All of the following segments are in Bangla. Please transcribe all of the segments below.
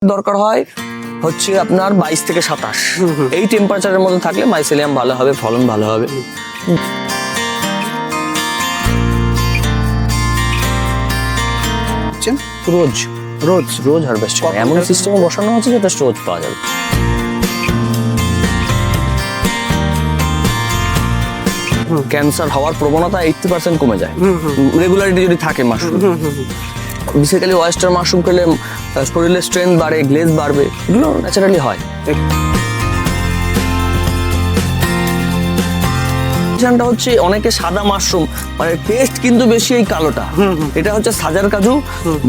দরকার হয় হচ্ছে আপনার 22 থেকে 27 এই টেম্পারেচারের মধ্যে থাকলে মাইসেলিয়াম ভালো হবে, ফলন ভালো হবে। রোজ রোজ রোজ হারভেস্ট এমন সিস্টেমে বসানো আছে যাতে রোজ পাওয়া যাবে। ক্যান্সার হওয়ার প্রবণতা 80% কমে যায় রেগুলারিটি যদি থাকে মাশরুম। বেসিক্যালি ওয়েস্টার মাশরুম খেলে শরীরের স্ট্রেংথ বাড়ে, গ্লেজ বাড়বে, এগুলো ন্যাচারালি হয়। হচ্ছে অনেকে সাদা মাশরুম মানে টেস্ট কিন্তু বেশি এই কালোটা, এটা হচ্ছে সাজার কাজু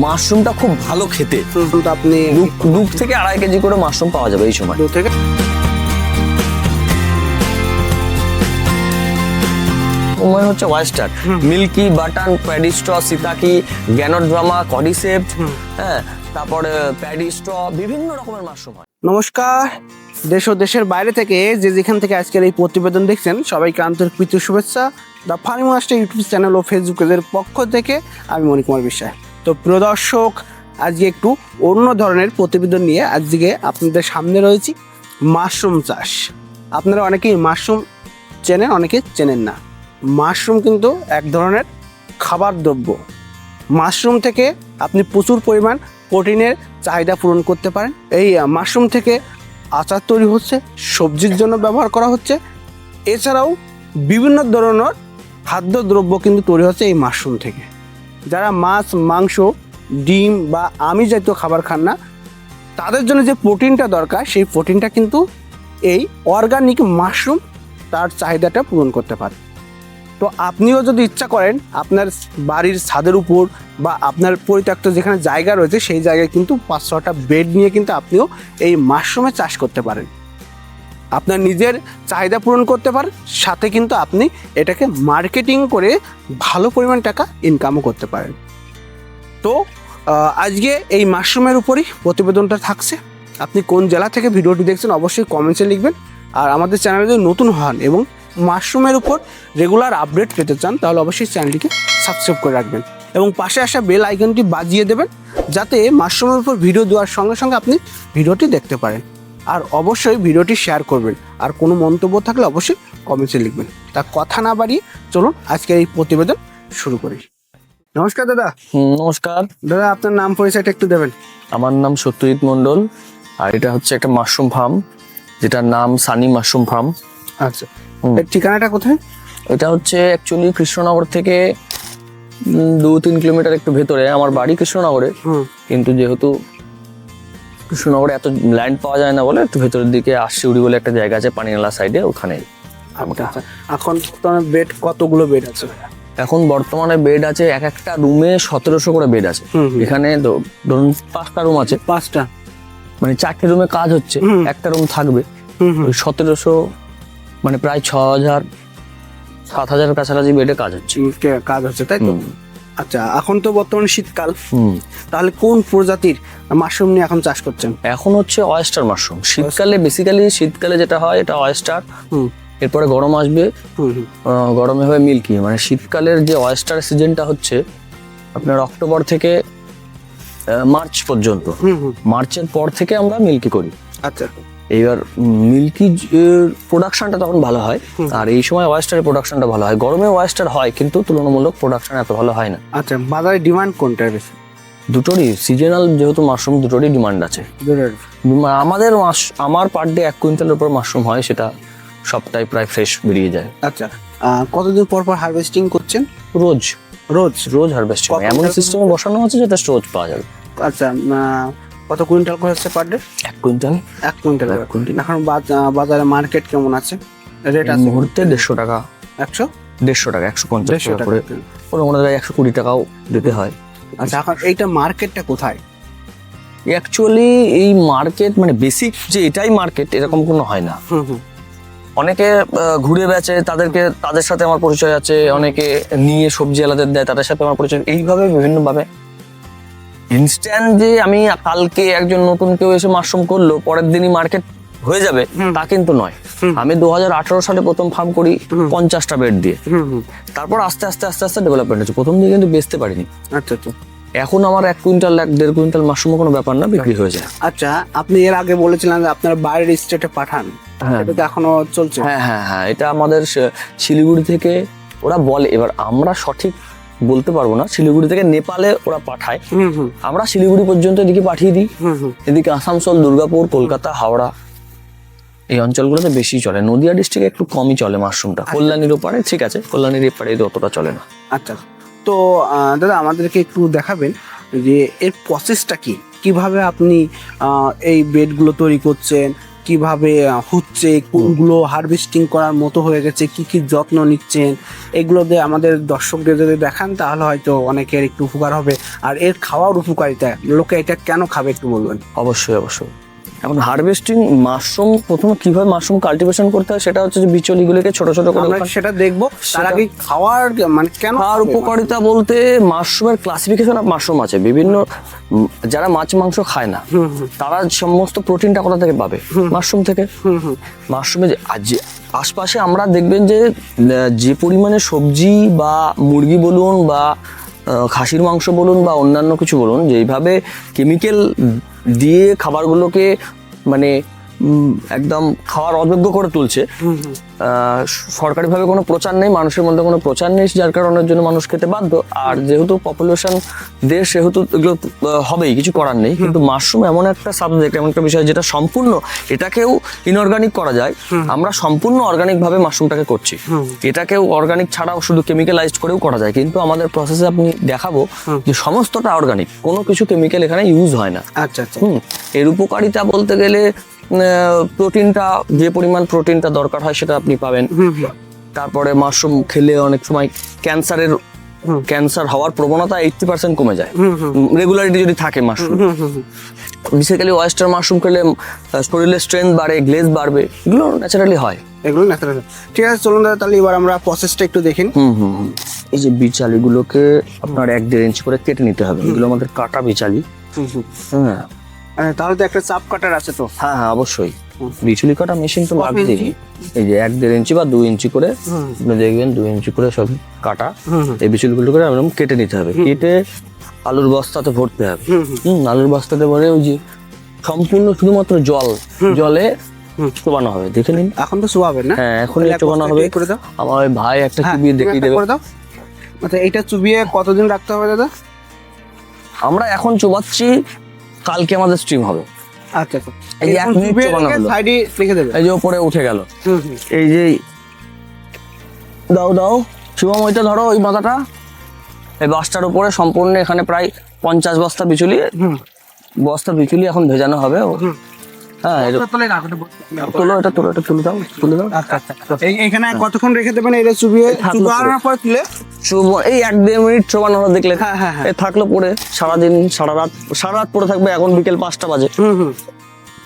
মাশরুমটা খুব ভালো খেতে। আপনি 2 থেকে 2.5 কেজি করে মাশরুম পাওয়া যাবে এই সময়। সময় হচ্ছে ওয়েস্টার, মিল্কি, বাটান, প্যাডিস্ট্র, সিতাকি, গ্যানোড্রামা, কডিসেপ্ট, হ্যাঁ, তারপরে প্যাডিস্ট্র, বিভিন্ন রকমের মাশরুম হয়। নমস্কার, দেশ ও দেশের বাইরে থেকে যে যেখান থেকে আজকের এই প্রতিবেদন দেখছেন সবাইকে আন্তরিক প্রীতি শুভেচ্ছা। The farming master YouTube channel ও ফেসবুক পেজের পক্ষ থেকে আমি মণি কুমার বিশ্বাস। তো প্রিয় দর্শক, আজকে একটু অন্য ধরনের প্রতিবেদন নিয়ে আজকে আপনাদের সামনে রয়েছি। মাশরুম চাষ, আপনারা অনেকেই মাশরুম চেনেন, অনেকে চেনেন না। মাশরুম কিন্তু এক ধরনের খাবার দ্রব্য। মাশরুম থেকে আপনি প্রচুর পরিমাণ প্রোটিনের চাহিদা পূরণ করতে পারেন। এই মাশরুম থেকে আচার তৈরি হচ্ছে, সবজির জন্য ব্যবহার করা হচ্ছে, এছাড়াও বিভিন্ন ধরনের খাদ্যদ্রব্য কিন্তু তৈরি হচ্ছে এই মাশরুম থেকে। যারা মাছ, মাংস, ডিম বা আমিষ জাতীয় খাবার খান না, তাদের জন্য যে প্রোটিনটা দরকার সেই প্রোটিনটা কিন্তু এই অর্গানিক মাশরুম তার চাহিদাটা পূরণ করতে পারে। তো আপনিও যদি ইচ্ছা করেন আপনার বাড়ির ছাদের উপর বা আপনার পরিত্যক্ত যেখানে জায়গা রয়েছে সেই জায়গায় কিন্তু 5-6টা বেড নিয়ে কিন্তু আপনিও এই মাশরুমের চাষ করতে পারেন। আপনার নিজের চাহিদা পূরণ করতে পারেন, সাথে কিন্তু আপনি এটাকে মার্কেটিং করে ভালো পরিমাণ টাকা ইনকামও করতে পারেন। তো আজকে এই মাশরুমের উপরই প্রতিবেদনটা থাকছে। আপনি কোন জেলা থেকে ভিডিওটি দেখছেন অবশ্যই কমেন্টসে লিখবেন। আর আমাদের চ্যানেলে যদি নতুন হন এবং মাশরুমের উপর রেগুলার আপডেট পেতে চান তাহলে অবশ্যই চ্যানেলটিকে সাবস্ক্রাইব করে রাখবেন এবং পাশে আসা বেল আইকনটি বাজিয়ে দেবেন, যাতে মাশরুমের উপর ভিডিও দেওয়ার সঙ্গে সঙ্গে আপনি ভিডিওটি দেখতে পারেন। আর অবশ্যই ভিডিওটি শেয়ার করবেন, আর কোনো মন্তব্য থাকলে অবশ্যই কমেন্টসে লিখবেন। তা কথা না বাড়িয়ে চলুন আজকের এই প্রতিবেদন শুরু করি। নমস্কার দাদা। নমস্কার দাদা, আপনার নাম পরিচয়টা একটু দেবেন। আমার নাম সত্যজিৎ মণ্ডল, আর এটা হচ্ছে একটা মাশরুম ফার্ম যেটার নাম সানি মাশরুম ফার্ম। আচ্ছা, এর ঠিকানাটা কোথায়? এটা হচ্ছে অ্যাকচুয়ালি কৃষ্ণনগর থেকে 2-3 কিলোমিটার একটু ভেতরে। আমার বাড়ি কৃষ্ণনগরে, কিন্তু যেহেতু কৃষ্ণনগরে এত ল্যান্ড পাওয়া যায় না বলে একটু ভেতরের দিকে আশিউড়ি বলে একটা জায়গা আছে পানিনালা সাইডে, ওখানে। এখন বেড কতগুলো বেড আছে? এখন বর্তমানে বেড আছে এক একটা রুমে 1700 করে বেড আছে। এখানে ধরুন 5টা রুম আছে, 5টা মানে 4টে রুমে কাজ হচ্ছে, একটা রুম থাকবে। 1700 মানে প্রায় 6000-7000 কাছাকাছি বেডে কাজ হচ্ছে, তাই তো? আচ্ছা, এখন তো বর্তমানে শীতকাল, তাহলে কোন প্রজাতির মাশরুম নিয়ে এখন চাষ করছেন? এখন হচ্ছে ওয়েস্টার মাশরুম। শীতকালে বেসিক্যালি শীতকালে যেটা হয় এটা ওয়েস্টার, এরপরে গরম আসবে, গরমে হবে মিল্কি। মানে শীতকালের যে ওয়েস্টার সিজনটা হচ্ছে আপনার অক্টোবর থেকে মার্চ পর্যন্ত। মার্চের পর থেকে আমরা মিল্কি করি। আচ্ছা, এইবার মিল্কি প্রোডাকশনটা তখন ভালো হয়, আর এই সময় ওয়েস্টারের প্রোডাকশনটা ভালো হয়। গরমে ওয়েস্টার হয় কিন্তু তুলনামূলক প্রোডাকশন এত ভালো হয় না। আচ্ছা, বাজারে ডিমান্ড কোনটার বেশি? দুটোরই সিজনাল, যেহেতু মাশরুম দুটোরই ডিমান্ড আছে। আমার পার ডে 1 কুইন্টালের উপর মাশরুম হয়, সেটা সবটাই প্রায় ফ্রেশ বেরিয়ে যায়। আচ্ছা, কতদিন পর পর হারভেস্টিং করছেন? রোজ রোজ রোজ হারভেস্টিং এমন সিস্টেমে বসানো আছে যাতে রোজ পাওয়া যাবে। আচ্ছা, কত কুইন্টাল করে হচ্ছে পার ডে? 1 কুইন্টাল। 1 কুইন্টাল। এখন বাজারে মার্কেট কেমন আছে? রেট আছে মুহূর্তে 150 টাকা, 150 টাকা, 150 টাকা করে, কোনো জায়গায় 120 টাকাও দিতে হয়। আচ্ছা, এখন এইটা মার্কেটটা কোথায়? অ্যাকচুয়ালি এই মার্কেট মানে বেসিক যে এটাই মার্কেট এরকম কোনো হয় না। অনেকে ঘুরে বেচে, তাদের সাথে আমার পরিচয় আছে। অনেকে নিয়ে সবজি আলাদা দেয়, তাদের সাথে আমার পরিচয়। এইভাবে বিভিন্নভাবে ইনস্ট্যান্ট যে আমি কালকে একজন নতুন কেউ এসে মাশরুম করলো পরের দিনই মার্কেট হয়ে যাবে তা কিন্তু নয়। আমি 2018 সালে প্রথম ফার্ম করি 50টা বেড দিয়ে, তারপর আস্তে আস্তে ডেভেলপমেন্ট হচ্ছে। প্রথম দিকে কিন্তু বেচতে পারিনি। আচ্ছা, এখন আমার 1 কুইন্টাল 1.5 কুইন্টাল মাশরুম কোনো ব্যাপার না, বিক্রি হয়ে যায়। আচ্ছা, আপনি এর আগে বলেছিলেন যে আপনার বাইরের স্টেটে পাঠান, হ্যাঁ। এটা তো এখনো চলছে? হ্যাঁ, এটা আমাদের শিলিগুড়ি থেকে ওরা বলে, এবার আমরা সঠিক বলতে পারবো না, শিলিগুড়ি থেকে নেপালে ওরা পাঠায়, আমরা শিলিগুড়ি পর্যন্ত এদিকে পাঠিয়ে দিই। এদিকে আসানসোল, দুর্গাপুর, কলকাতা, হাওড়া এই অঞ্চলগুলোতে বেশি চলে। নদিয়া ডিস্ট্রিক্টে একটু কমই চলে মাশরুমটা। কল্যাণীর ওপারে ঠিক আছে, কল্যাণীর এপারে অতটা চলে না। আচ্ছা, তো দাদা আমাদেরকে একটু দেখাবেন যে এর প্রসেসটা কি, কিভাবে আপনি এই বেডগুলো তৈরি করছেন, কিভাবে হচ্ছে, কোনগুলো হারভেস্টিং করার মতো হয়ে গেছে, কি কি যত্ন নিচ্ছেন, এগুলো দিয়ে আমাদের দর্শকদের যদি দেখান তাহলে হয়তো অনেকের একটু উপকার হবে। আর এর খাওয়ার উপকারিতা, লোকে এটা কেন খাবে একটু বলবেন। অবশ্যই। এখন হারভেস্টিং মাশরুম, প্রথমে কিভাবে মাশরুম কাল্টিভেশন করতে হয় সেটা হচ্ছে যে বিচলিগুলোকে ছোট ছোট করে আমরা সেটা দেখবো। তার আগে খাওয়ার মানে কেন খাওয়ার উপকারিতা বলতে, মাশরুমের ক্লাসিফিকেশন অফ মাশরুম আছে বিভিন্ন। যারা মাছ মাংস খায় না তারা সমস্ত প্রোটিনটা কোথা থেকে পাবে? মাশরুম থেকে। মাশরুমে আশপাশে আমরা দেখবেন যে পরিমাণে সবজি বা মুরগি বলুন বা খাসির মাংস বলুন বা অন্যান্য কিছু বলুন, যেইভাবে কেমিক্যাল দিয়ে খাবারগুলোকে মানে একদম খাওয়ার অযোগ্য করে তুলছে, সরকারিভাবে কোনো প্রচার নেই, মানুষের মধ্যে কোনো প্রচার নেই, যার কারণের জন্য মানুষ খেতে বাধ্য। আর যেহেতু পপুলেশন দেশ, সেহেতু এগুলো হবেই, কিছু করার নেই। কিন্তু মাশরুম এমন একটা সাবজেক্ট, এমন একটা বিষয় যেটা সম্পূর্ণ, এটাকেও ইনঅর্গানিক করা যায়, আমরা সম্পূর্ণ অর্গানিক ভাবে মাশরুমটাকে করছি। এটাকেও অর্গানিক ছাড়াও শুধু কেমিক্যালাইজড করেও করা যায়, কিন্তু আমাদের প্রসেসে আপনি দেখাবো যে সমস্তটা অর্গানিক, কোনো কিছু কেমিক্যাল এখানে ইউজ হয় না। আচ্ছা। এর উপকারিতা বলতে গেলে প্রোটিনটা, যে পরিমাণ প্রোটিনটা দরকার হয় সেটা আপনি পাবেন। তারপরে মাশরুম খেলে অনেক সময় ক্যান্সার হওয়ার প্রবণতা 80% কমে যায়, রেগুলারিটি যদি থাকে মাশরুম। বেসিক্যালি ওয়েস্টার মাশরুম খেলে শরীরের স্ট্রেংথ বাড়ে, গ্লেজ বাড়বে, এগুলো ন্যাচারালি হয়। এগুলো ন্যাচারাল। ঠিক আছে, চলুন দাদা তাহলে এবার আমরা প্রসেসটা একটু দেখেন। এই যে বিচালিগুলোকে আপনার 1.5 ইঞ্চি করে কেটে নিতে হবে। এগুলো আমাদের কাটা বিচালি। তাহলে তো একটা চাপ কাটার আছে তো? হ্যাঁ, অবশ্যই বিচুলি কাটা মেশিন তো লাগবেই। এই যে 1.5 ইঞ্চি বা 2 ইঞ্চি করে আপনি দেখবেন, 2 ইঞ্চি করে সব কাটা এই বিচুলিগুলো করে এরকম কেটে নিতে হবে। কেটে আলুর বস্তাতে ভরতে হবে। আলুর বস্তাতে ভরে ওই যে সম্পূর্ণ শুধুমাত্র জলে চোবানো হবে। দেখে নিন, এখন তো চুবাবেন না? হ্যাঁ, এখনই চোবানো হবে। আমার ওই ভাই একটা চুবিয়ে দেখিয়ে দেবে। আচ্ছা, এটা চুবিয়ে কতদিন রাখতে হবে দাদা? আমরা এখন চোবাচ্ছি, কালকে আমাদের স্ট্রিম হবে। আচ্ছা, এই যে 1 মিনিট চোবানো হলো, সাইডে রেখে দেবে। এই যে উপরে উঠে গেল। এই যে দাও শুভম, ওইটা ধরো, ওই মাথাটা এই বস্তার উপরে সম্পূর্ণ, এখানে প্রায় 50 বস্তা বিচুলি, এখন ভেজানো হবে। হ্যাঁ, তুলো, এটা তুলে দাও। আচ্ছা, এইখানে কতক্ষণ রেখে দেবেন এটা চুবিয়ে? চুবানোর পর তুলে এই 1-1.5 মিনিট চোবানো হলো, দেখলে এই থাকলো পরে সারাদিন, সারা রাত পরে থাকবে। এখন বিকেল 5টা বাজে।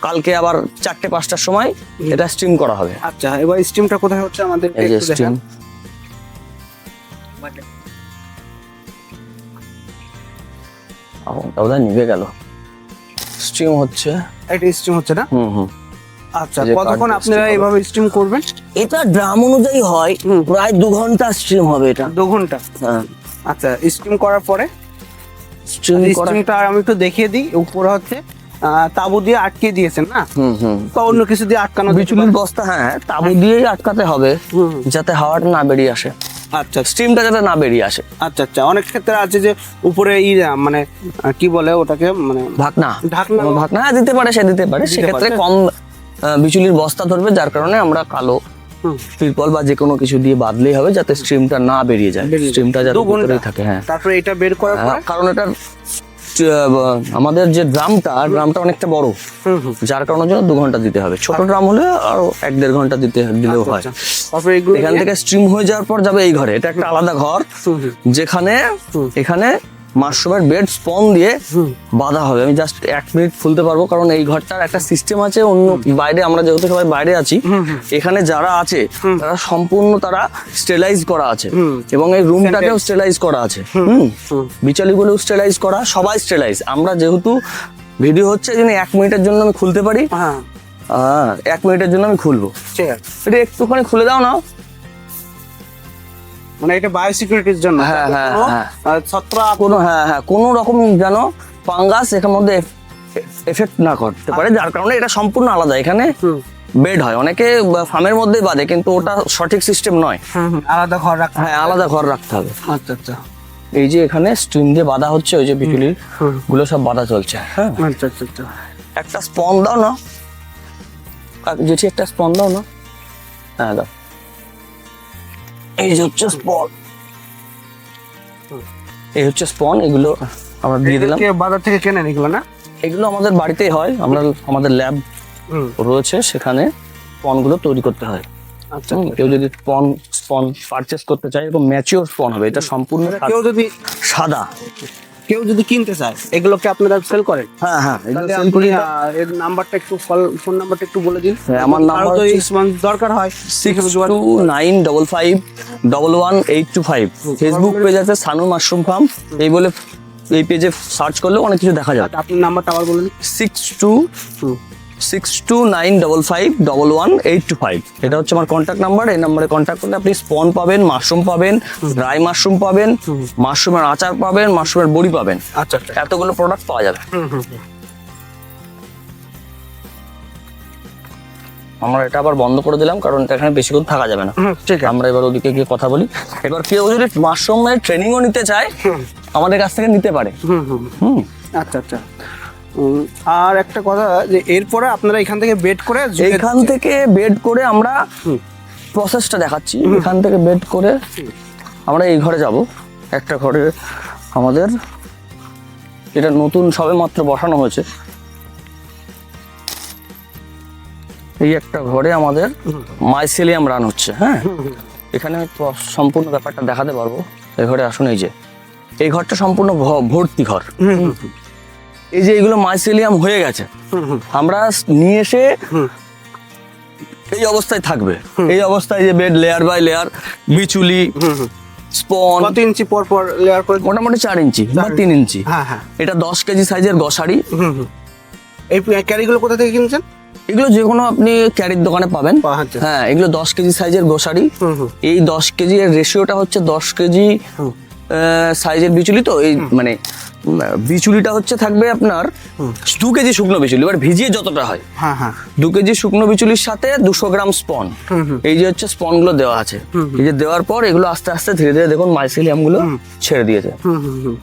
কালকে আবার 4টে-5টার সময় এটা স্টিম করা হবে। আচ্ছা, এবার স্টিমটা কোথায় হচ্ছে আমাদের এই যে স্টিম, ওটা নিভে গেল, স্টিম হচ্ছে। এটা স্টিম হচ্ছে না? আচ্ছা, কতক্ষণ আপনারা এইভাবে স্টিম করবেন? এটা ড্রাম অনুযায়ী হয়, প্রায় 2 ঘন্টা স্টিম হবে এটা। 2 ঘন্টা? হ্যাঁ। আচ্ছা, স্টিম করার পরে স্টিমটা আমি একটু দেখিয়ে দিই। উপরে হচ্ছে তাবু দিয়ে আটকে দিয়েছেন না? বা অন্য কিছু দিয়ে আটকানো? বিচুলির বস্তা, হ্যাঁ, তাবু দিয়েই আটকাতে হবে যাতে হাওয়াটা না বেরিয়ে আসে। আচ্ছা, স্টিমটা যাতে না বেরিয়ে আসে। আচ্ছা, অনেক ক্ষেত্রে আছে যে উপরে মানে কি বলে ওটাকে, মানে ঢাকনা হ্যাঁ, দিতে পারে, সেক্ষেত্রে কম বিচুলির বস্তা ধরবে, যার কারণে আমরা কালো তিরপল বা যে কোনো কিছু দিয়ে বাঁধলেই হবে, যাতে স্টিমটা না বেরিয়ে যায়, স্টিমটা যাতে ভিতরেই থাকে। হ্যাঁ, তারপরে এটা বের করার পর, কারণ এটা আমাদের যে ড্রামটা অনেকটা বড়, যার কারণের জন্য 2 ঘন্টা দিতে হবে। ছোট ড্রাম হলে আরো 1-1.5 ঘন্টা দিলেও হয়। এখান থেকে স্ট্রিম হয়ে যাওয়ার পর যাবে এই ঘরে। এটা একটা আলাদা ঘর, যেখানে এখানে মাশরুমের বেড স্পন দিয়ে বাঁধা হবে। আমি জাস্ট 1 মিনিট খুলতে পারবো, কারণ এই ঘরটার একটা সিস্টেম আছে। অন্য বাইরে, আমরা যেহেতু সবাই বাইরে আছি, এখানে যারা আছে তারা সম্পূর্ণ তারা স্টেলাইজ করা আছে, এবং এই রুমটাকেও স্টেলাইজ করা আছে। বিচালিগুলোও স্টেলাইজ করা, সবাই স্টেলাইজ। আমরা যেহেতু ভিডিও হচ্ছে, এই জন্য 1 মিনিটের জন্য আমি খুলতে পারি। 1 মিনিটের জন্য আমি খুলবো। ঠিক আছে, এটা একটুখানি খুলে দাও না। মানে এটা বায়োসিকিউরিটির জন্য হ্যাঁ, হ্যাঁ, কোনো, হ্যাঁ। ছত্র কোনো কোনো রকম যেন ফাঙ্গাস এখানের মধ্যে এফেক্ট না করতে পারে, যার কারণে এটা সম্পূর্ণ আলাদা। এখানে বেড হয়, অনেকে ফার্মের মধ্যে বাঁধে, কিন্তু ওটা সঠিক সিস্টেম নয়। আলাদা ঘর রাখা। হ্যাঁ, আলাদা ঘর রাখতে হবে। আচ্ছা আচ্ছা এই যে এখানে স্ট্রিং দিয়ে বাঁধা হচ্ছে, ওই যে বিচুলির গুলো সব বাঁধা চলছে। হ্যাঁ, আচ্ছা আচ্ছা আচ্ছা একটা স্পন দাও না যেটি, একটা স্পন দাও না। হ্যাঁ দাও। এই যে হচ্ছে স্পন, এই হচ্ছে স্পন, এগুলো আমরা দিয়ে দিলাম। এগুলোকে বাজার থেকে কেনেন এগুলো না? এগুলো আমাদের বাড়িতেই হয়, আমাদের ল্যাব রয়েছে, সেখানে স্পনগুলো তৈরি করতে হয়। আচ্ছা কেউ যদি স্পন পারচেস করতে চায়, এরকম ম্যাচিওর স্পন হবে, এটা সম্পূর্ণ কেউ যদি সাদা। কেউ যদি কিনতে চায় এগুলোকে আপনারা সেল করেন? হ্যাঁ হ্যাঁ, তাহলে আপনি এর নাম্বারটা একটু ফোন নাম্বারটা একটু বলে দিন। হ্যাঁ, আমার নাম্বার যদি স্পন্স দরকার হয় 6295551825। ফেসবুক পেজ আছে সানু মাশরুম ফার্ম, এই বলে এই পেজে সার্চ করলেও অনেক কিছু দেখা যাবে। আপনার নাম্বারটা আবার বলে দিন। 6295551825। এটা হচ্ছে আমার কন্ট্যাক্ট নাম্বার। এই নাম্বারে কন্ট্যাক্ট করলে আপনি স্পন পাবেন, মাশরুম পাবেন, ড্রাই মাশরুম পাবেন, মাশরুমের আচার পাবেন, মাশরুমের বড়ি পাবেন। আচ্ছা আচ্ছা এতগুলো প্রোডাক্ট পাওয়া যাবে। আমরা এটা আবার বন্ধ করে দিলাম, কারণ এটা এখানে বেশিক্ষণ থাকা যাবে না। ঠিক আছে। আমরা এবার ওদিকে গিয়ে কথা বলি। এবার কেউ যদি মাশরুমের ট্রেনিংও নিতে চায়, আমাদের কাছ থেকে নিতে পারে। হুম, আচ্ছা আচ্ছা আর একটা কথা, যে এরপরে আপনারা এখান থেকে বেড করে এখান থেকে বেড করে আমরা প্রসেসটা দেখাচ্ছি। এখান থেকে বেড করে আমরা এই ঘরে যাব। একটা ঘরে আমাদের, এটা নতুন সবে মাত্র বসানো হয়েছে, এই একটা ঘরে আমাদের মাইসেলিয়াম রান হচ্ছে। হ্যাঁ, এখানে আমি সম্পূর্ণ ব্যাপারটা দেখাতে পারবো। এই ঘরে আসুন, এই যে এই ঘরটা সম্পূর্ণ ভর্তি ঘর। এই যে এইগুলো মাইসেলিয়াম হয়ে গেছে, আমরা নিয়ে এসে এই অবস্থায় থাকবে। এই অবস্থায় যে বেড লেয়ার বাই লেয়ার, বিচুলি, স্পন, কত ইঞ্চি পর পর লেয়ার করে? মোটামুটি 4 ইঞ্চি বা 3 ইঞ্চি। হ্যাঁ হ্যাঁ। এটা 10 কেজি সাইজের গসারি। এই ক্যারিগুলো কোথা থেকে কিনছেন? এগুলো যে কোনো আপনি ক্যারির দোকানে পাবেন। আচ্ছা। হ্যাঁ, এগুলো 10 কেজি সাইজের গোসারি। এই 10 কেজি এর রেশিওটা হচ্ছে 10 কেজি সাইজের বিচুলি। তো এই মানে বিচুলিটা হচ্ছে থাকবে আপনার 2 কেজি শুকনো বিচুলি, এবার ভিজিয়ে যতটা হয়। হ্যাঁ হ্যাঁ। 2 কেজি শুকনো বিচুলির সাথে 200 গ্রাম স্পন। এই যে হচ্ছে স্পন গুলো দেওয়া আছে। এই যে দেওয়ার পর এগুলো আস্তে আস্তে ধীরে ধীরে দেখুন মাইসেলিয়াম গুলো ছেড়ে দিয়েছে।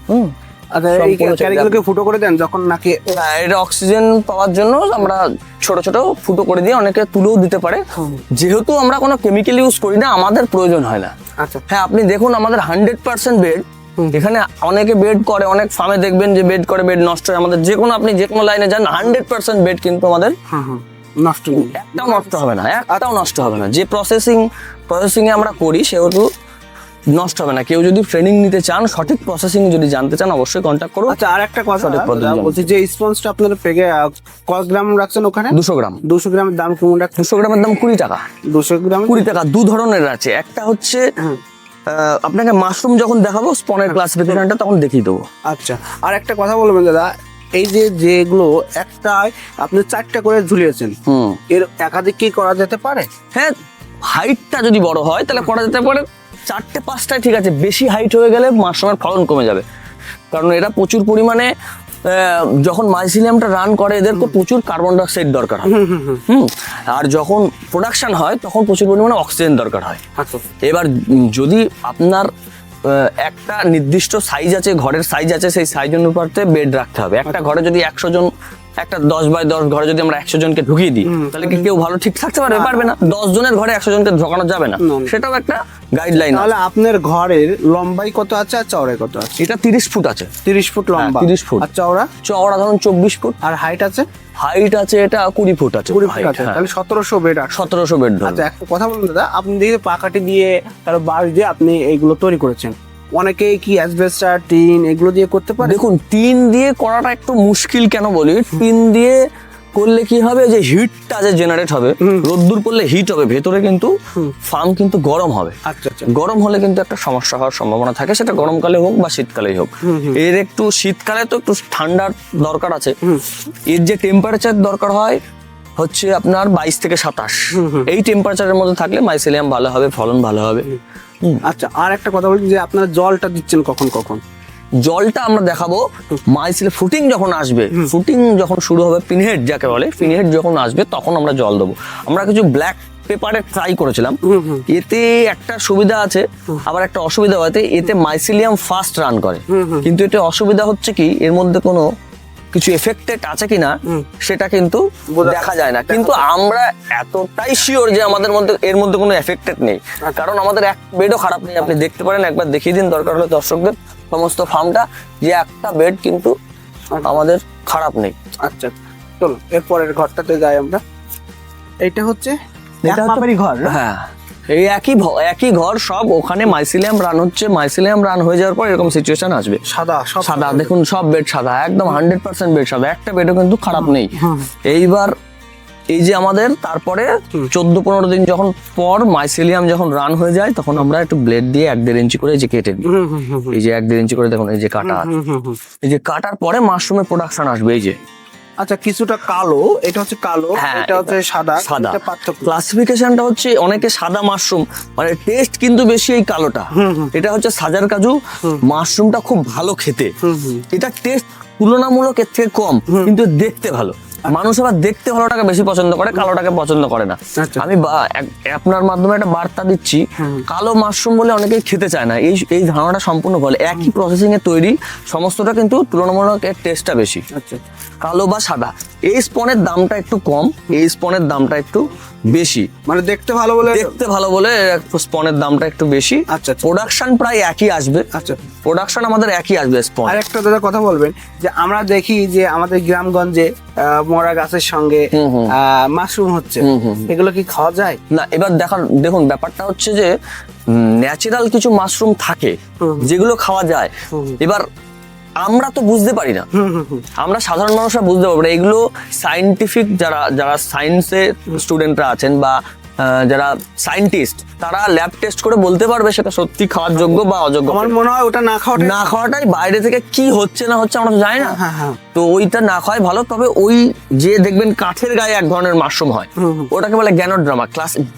হুম, আচ্ছা, এই ক্যারিগুলোকে ফুটো করে দেন যখন নাকি? হ্যাঁ, এটা অক্সিজেন পাওয়ার জন্য আমরা ছোট ছোট ফুটো করে দিয়ে অনেকে তুলেও দিতে পারে। যেহেতু আমরা কোনো কেমিক্যাল ইউজ করি না, আমাদের প্রয়োজন হয় না। আচ্ছা হ্যাঁ, আপনি দেখুন আমাদের 100% বেড। এখানে অনেকে বেড করে, অনেক ফার্মে দেখবেন যে বেড করে, বেড নষ্ট হয়। আমাদের যে কোনো, আপনি যে কোনো লাইনে যান, 100% বেড কিন্তু আমাদের নষ্ট নেই, একটাও নষ্ট হবে না, একটাও নষ্ট হবে না। যে প্রসেসিং এ আমরা করি, সেহেতু নষ্ট হবে না। কেউ যদি ট্রেনিং নিতে চান, সঠিক প্রসেসিং যদি জানতে চান, অবশ্যই কন্ট্যাক্ট করুন। আচ্ছা, আর একটা কথা সঠিক পদ্ধতি বলছি, যে স্পঞ্জটা আপনারা পেগে কত গ্রাম রাখছেন ওখানে? 200 গ্রাম। 200 গ্রামের দাম কেমন রাখছেন? 200 গ্রামের দাম 20 টাকা। 200 গ্রাম 20 টাকা। 2 ধরনের আছে। একটা হচ্ছে আপনাকে মাশরুম যখন দেখাবো স্পনের ক্লাসিফিকেশনটা, তখন দেখিয়ে দেবো। আচ্ছা, আর একটা কথা বলবেন দাদা, এই যে যেগুলো একটায় আপনি 4টা করে ঝুলিয়েছেন, এর একাধিক কি করা যেতে পারে? হ্যাঁ, হাইটটা যদি বড় হয় তাহলে করা যেতে পারে। 4টে 5টায় ঠিক আছে। বেশি হাইট হয়ে গেলে মাশরুমের ফলন কমে যাবে, কারণ এরা প্রচুর পরিমাণে যখন মাইসিলিয়ামটা রান করে, এদেরকে প্রচুর কার্বন ডাইঅক্সাইড দরকার হয়। আর যখন প্রোডাকশন হয়, তখন প্রচুর পরিমাণে অক্সিজেন দরকার হয়। আচ্ছা, এবার যদি আপনার একটা নির্দিষ্ট সাইজ আছে, ঘরের সাইজ আছে, সেই সাইজ অনুপাতে বেড রাখতে হবে। একটা ঘরে যদি 100 জন, একটা 10 বাই 10 ঘরে যদি আমরা 100 জনকে ঢুকিয়ে দিই, তাহলে কি কেউ ভালো ঠিক থাকতে পারবে? পারবে না। 10 জনের ঘরে 100 জনকে ঢোকানো যাবে না, সেটাও একটা গাইডলাইন। তাহলে আপনার ঘরের লম্বাই কত আছে আর চওড়াই কত আছে? এটা 30 ফুট আছে। 30 ফুট লম্বা, 30 ফুট। আর চওড়া? চওড়া ধরুন 24 ফুট। আর হাইট আছে? হাইট আছে এটা 20 ফুট আছে। 20 ফুট আছে, তাহলে 1700 বেড আছে। 1700 বেড। আচ্ছা, একটা কথা বলুন দাদা, আপনি দেখে পাকাটি দিয়ে তার বাঁশ দিয়ে আপনি এইগুলো তৈরি করেছেন, অনেকেই কি অ্যাসবেস্টার, টিন এগুলো দিয়ে করতে পারে? দেখুন, টিন দিয়ে করাটা একটু মুশকিল। কেন বলি? টিন দিয়ে করলে কি হবে, যে হিটটা যে জেনারেট হবে, রোদ্দুর পড়লে হিট হবে ভেতরে, কিন্তু ফার্ম কিন্তু গরম হবে। আচ্ছা আচ্ছা। গরম হলে কিন্তু একটা সমস্যা হওয়ার সম্ভাবনা থাকে, সেটা গরমকালে হোক বা শীতকালেই হোক। এর একটু শীতকালে তো একটু ঠান্ডার দরকার আছে। এর যে টেম্পারেচার দরকার হয় হচ্ছে আপনার 22 থেকে 27। এই টেম্পারেচারের মধ্যে থাকলে মাইসেলিয়াম ভালো হবে, ফলন ভালো হবে। আচ্ছা, আর একটা কথা বলি যে আপনারা জলটা দিচ্ছেন কখন কখন? জলটা আমরা দেখাবো মাইসিলে ফুটিং যখন আসবে, ফুটিং যখন শুরু হবে, পিনহেড যাকে বলে, পিনহেড যখন আসবে তখন আমরা জল দেবো। আমরা কিছু ব্ল্যাক পেপারে ট্রাই করেছিলাম, এতে একটা সুবিধা আছে আবার একটা অসুবিধা হতে, এতে মাইসিলিয়াম ফাস্ট রান করে, কিন্তু এতে অসুবিধা হচ্ছে কি এর মধ্যে কোনো কিছু এফেক্টেড আছে কিনা সেটা কিন্তু দেখা যায় না। কিন্তু আমরা এতটাই শিওর যে আমাদের মধ্যে এর মধ্যে কোনো এফেক্টেড নেই, কারণ আমাদের এক বেডও খারাপ নেই। আপনি দেখতে পারেন, একবার দেখিয়ে দিন দরকার হলে দর্শকদের সমস্ত ফার্মটা, যে একটা বেড কিন্তু আমাদের খারাপ নেই। আচ্ছা, চলো এরপরের ঘরটাতে যাই আমরা। এইটা হচ্ছে এটা হচ্ছে- মাপেরই ঘর। হ্যাঁ, এই একই ঘর সব, ওখানে মাইসিলিয়াম রান হচ্ছে। মাইসিলিয়াম রান হয়ে যাওয়ার পর এরকম সিচুয়েশন আসবে। সাদা সব সাদা, দেখুন সব বেড সাদা, একদম 100% বেড সাদা, একটা বেডও কিন্তু খারাপ নেই। এইবার এই যে আমাদের তারপরে 14-15 দিন যখন পর মাইসিলিয়াম যখন রান হয়ে যায়, তখন আমরা একটু ব্লেড দিয়ে 1-1.5 ইঞ্চি করে এই যে কেটে দিই। এই যে 1-1.5 ইঞ্চি করে দেখুন, এই যে কাটা আছে। এই যে কাটার পরে মাশরুমের প্রোডাকশন আসবে। এই যে আচ্ছা, কিছুটা কালো, এটা হচ্ছে কালো, হ্যাঁ, এটা হচ্ছে সাদা। সাদা। এটা পার্থক্য। ক্লাসিফিকেশনটা হচ্ছে অনেকে সাদা মাশরুম, মানে টেস্ট কিন্তু বেশি এই কালোটা। এটা হচ্ছে সাজার কাজু মাশরুমটা, খুব ভালো খেতে। এটা টেস্ট তুলনামূলক এর থেকে কম, কিন্তু দেখতে ভালো। মানুষ আবার দেখতে ভালোটাকে বেশি পছন্দ করে, কালোটাকে পছন্দ করে না। আচ্ছা। আমি আপনার মাধ্যমে একটা বার্তা দিচ্ছি, কালো মাশরুম বলে অনেকেই খেতে চায় না, এই ধারণাটা সম্পূর্ণ ভুল। একই প্রসেসিং এ তৈরি সমস্তটা, কিন্তু তুলনামূলক এর টেস্টটা বেশি। আচ্ছা, কালো বা সাদা, এই স্পনের দামটা একটু কম, এই স্পনের দামটা একটু বেশি। মানে দেখতে ভালো বলে। দেখতে ভালো বলে স্পনের দামটা একটু বেশি। আচ্ছা। প্রোডাকশন প্রায় একই আসবে। আচ্ছা, প্রোডাকশন আমাদের একই আসবে স্পন। আর একটা দাদা কথা বলবেন যে আমরা দেখি যে আমাদের গ্রামগঞ্জে মরা গাছের সঙ্গে মাশরুম হচ্ছে, এগুলো কি খাওয়া যায়? না, এবার দেখুন ব্যাপারটা হচ্ছে যে ন্যাচারাল কিছু মাশরুম থাকে যেগুলো খাওয়া যায়। এবার আমরা তো বুঝতে পারি না, আমরা সাধারণ মানুষরা বুঝতে পারবো না। এগুলো সায়েন্টিফিক যারা সায়েন্সের স্টুডেন্টরা আছেন বা যারা সায়েন্টিস্ট, তারা ল্যাব টেস্ট করে বলতে পারবে সেটা সত্যি খাওয়ার যোগ্য বা অযোগ্য। আমার মনে হয় ওটা না খাওয়াটাই, বাইরে থেকে কি হচ্ছে না হচ্ছে আমরা তো জানি না। তো ওইটা না খাওয়াই ভালো। তবে ওই যে দেখবেন কাঠের গায়ে এক ধরনের মাশরুম হয়, ওটাকে বলে গ্যানোড্রামা,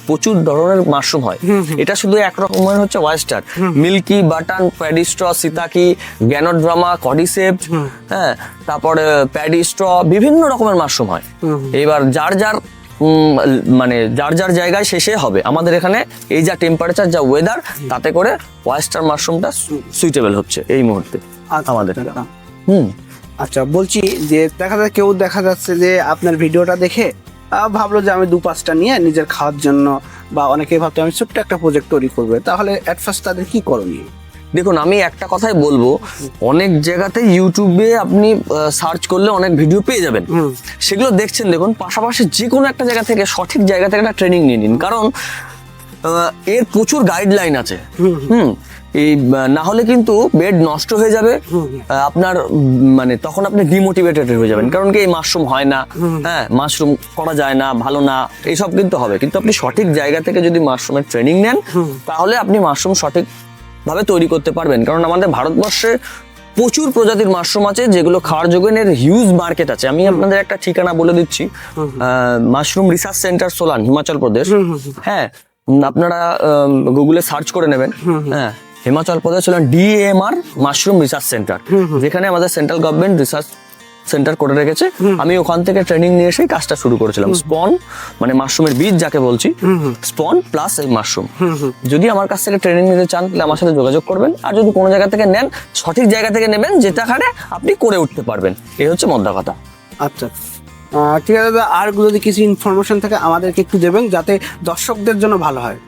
প্রচুর ধরনের মাশরুম হয়। এটা শুধু এক রকমের হচ্ছে ওয়েস্টার, মিল্কি, বাটান, প্যাডিস্ট্র, সিতাকি, গ্যানোড্রামা, কডিসেপ্ট, হ্যাঁ, তারপরে প্যাডিস্ট্র, বিভিন্ন রকমের মাশরুম হয়। এবার যার যার জায়গায় শেষে হবে। আমাদের এখানে এই যা টেম্পারেচার, যা ওয়েদার, তাতে করে ওয়েস্টার মাশরুমটা সুইটেবল হচ্ছে এই মুহূর্তে আমাদের। আচ্ছা, বলছি যে কেউ দেখা যাচ্ছে যে আপনার ভিডিওটা দেখে ভাবলো যে আমি 2-5টা নিয়ে নিজের খাওয়ার জন্য, বা অনেকে ভাবতো আমি ছোট্ট একটা প্রজেক্ট তৈরি করবে, তাহলে এট ফার্স্ট তাদের কি করণীয়? দেখুন, আমি একটা কথাই বলবো, অনেক জায়গাতে ইউটিউবে আপনি সার্চ করলে অনেক ভিডিও পেয়ে যাবেন, সেগুলো দেখছেন। দেখুন, পাশাপাশি যে কোনো একটা জায়গা থেকে, সঠিক জায়গা থেকে একটা ট্রেনিং নিয়ে নিন, কারণ এর প্রচুর গাইডলাইন আছে। এই না হলে কিন্তু বেড নষ্ট হয়ে যাবে আপনার, মানে তখন আপনি ডিমোটিভেটেড হয়ে যাবেন, কারণ কি এই মাশরুম হয় না, হ্যাঁ, মাশরুম করা যায় না, ভালো না, এইসব কিন্তু হবে। কিন্তু আপনি সঠিক জায়গা থেকে যদি মাশরুমের ট্রেনিং নেন, তাহলে আপনি মাশরুম সঠিক ভাবে তৈরি করতে পারবেন। কারণ আমাদের ভারতবর্ষে প্রচুর প্রজাতির মাশরুম আছে যেগুলো খাওয়ার যোগ্য, এর হিউজ মার্কেট আছে। আমি আপনাদের একটা ঠিকানা বলে দিচ্ছি, mushroom research centre Solan, Himachal Pradesh. হ্যাঁ, আপনারা গুগলে সার্চ করে নেবেন। হ্যাঁ, Himachal Pradesh Solan DAMR mushroom research centre, যেখানে আমাদের সেন্ট্রাল গভর্নমেন্ট রিসার্চ সেন্টার করে রেখেছে। আমি ওখান থেকে ট্রেনিং নিয়ে এসেই কাজটা শুরু করেছিলাম। স্পন মানে মাশরুমের বীজ যাকে বলছি, স্পন প্লাস এই মাশরুম। যদি আমার কাছ থেকে ট্রেনিং নিতে চান তাহলে আমার সাথে যোগাযোগ করবেন, আর যদি কোনো জায়গা থেকে নেন, সঠিক জায়গা থেকে নেবেন যেটাখানে আপনি করে উঠতে পারবেন। এই হচ্ছে মোদ্দা কথা। আচ্ছা, ঠিক আছে দাদা, আর যদি কিছু ইনফরমেশন থাকে আমাদেরকে একটু দেবেন, যাতে দর্শকদের জন্য ভালো হয়।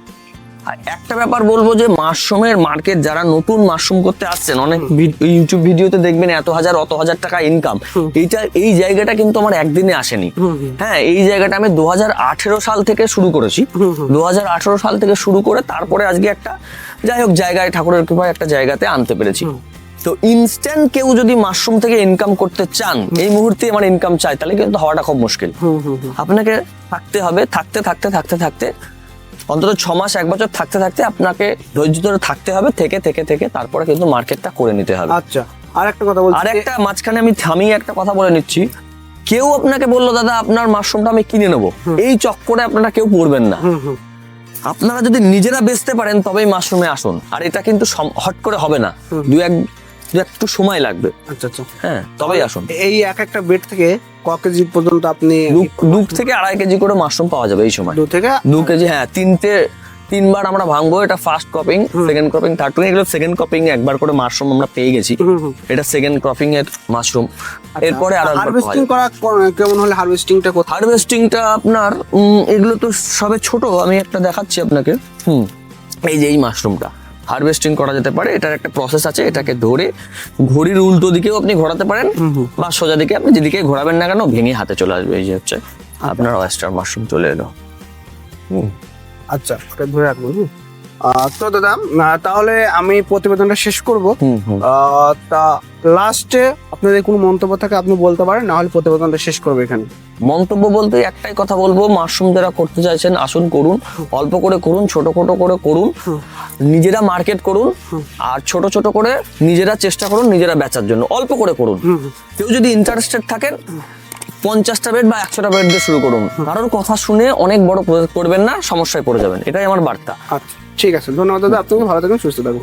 একটা ব্যাপার বলবো যে মাশরুমের মার্কেট, যারা নতুন মাশরুম করতে আসছেন, অনেক ইউটিউব ভিডিওতে দেখবেন এত হাজার টাকা ইনকাম। এই জায়গাটা কিন্তু আমার একদিনে আসেনি। হ্যাঁ, এই জায়গাটা আমি 2018 সাল থেকে শুরু করেছি। 2018 সাল থেকে শুরু করে তারপরে আজকে একটা, যাই হোক, জায়গায় ঠাকুরের কৃপায় একটা জায়গাতে আনতে পেরেছি। তো ইনস্ট্যান্ট কেউ যদি মাশরুম থেকে ইনকাম করতে চান, এই মুহূর্তে আমার ইনকাম চাই, তাহলে কিন্তু হওয়াটা খুব মুশকিল। আপনাকে থাকতে হবে, থাকতে অন্তত 6 মাস 1 বছর থাকতে আপনাকে ধৈর্য ধরে থাকতে হবে, থেকে তারপরে কিন্তু মার্কেটটা করে নিতে হবে। আচ্ছা, আর একটা কথা বলছি, আর একটা মাঝখানে আমি থামিয়ে একটা কথা বলে নিচ্ছি, কেউ আপনাকে বললো দাদা আপনার মাশরুমটা আমি কিনে নেবো, এই চক্করে আপনারা কেউ পড়বেন না। আপনারা যদি নিজেরা বেচতে পারেন তবেই মাশরুমে আসুন। আর এটা কিন্তু হট করে হবে না, একটু সময় লাগবে। আচ্ছা আচ্ছা, হ্যাঁ, তবেই আসুন। এই এক একটা বেড থেকে ক কেজি পর্যন্ত আপনি? 2 থেকে 2.5 কেজি করে মাশরুম পাওয়া যাবে এই সময়। 2 থেকে 2 কেজি, হ্যাঁ। 3বার আমরা ভাঙবো। এটা first cropping, second cropping, third cropping. এগুলো সেকেন্ড ক্রপিং একবার করে মাশরুম আমরা পেয়ে গেছি। এটা সেকেন্ড ক্রপিং এর মাশরুম। এরপরে আর হারভেস্টিং করা কেমন হলে হারভেস্টিংটা কোথায়? হারভেস্টিংটা আপনার এগুলো তো সবে ছোট, আমি একটা দেখাচ্ছি আপনাকে। এই যে এই মাশরুমটা হারভেস্টিং করা যেতে পারে। এটার একটা প্রসেস আছে। এটাকে ধরে ঘড়ির উল্টো দিকেও আপনি ঘোরাতে পারেন, বা সোজা দিকে, আপনি যেদিকে ঘোরাবেন না কেন ভেঙে হাতে চলে আসবে। এই যে হচ্ছে আপনার ওয়েস্টার মাশরুম চলে এলো। আচ্ছা, ওটা ধরে রাখবো। তো দাদা, তাহলে আমি প্রতিবেদনটা শেষ করব। তা লাস্টে আপনাদের কোনো মন্তব্য থাকে আপনি বলতে পারেন, না হলে প্রতিবেদনটা শেষ করবো এখানে। মন্তব্য বলতে একটাই কথা বলবো, মাশরুম যারা করতে চাইছেন আসুন, করুন। অল্প করে করুন, ছোট করে করুন, নিজেরা মার্কেট করুন। আর ছোট ছোট করে নিজেরা চেষ্টা করুন নিজেরা বেচার জন্য। অল্প করে করুন। কেউ যদি ইন্টারেস্টেড থাকেন 50টা বেড বা 100টা বেড দিয়ে শুরু করুন। কারোর কথা শুনে অনেক বড় প্রজেক্ট করবেন না, সমস্যায় পড়ে যাবেন। এটাই আমার বার্তা। আচ্ছা, ঠিক আছে, ধন্যবাদ দাদা, আপনাকে ভালো থাকুন, সুস্থ থাকুন।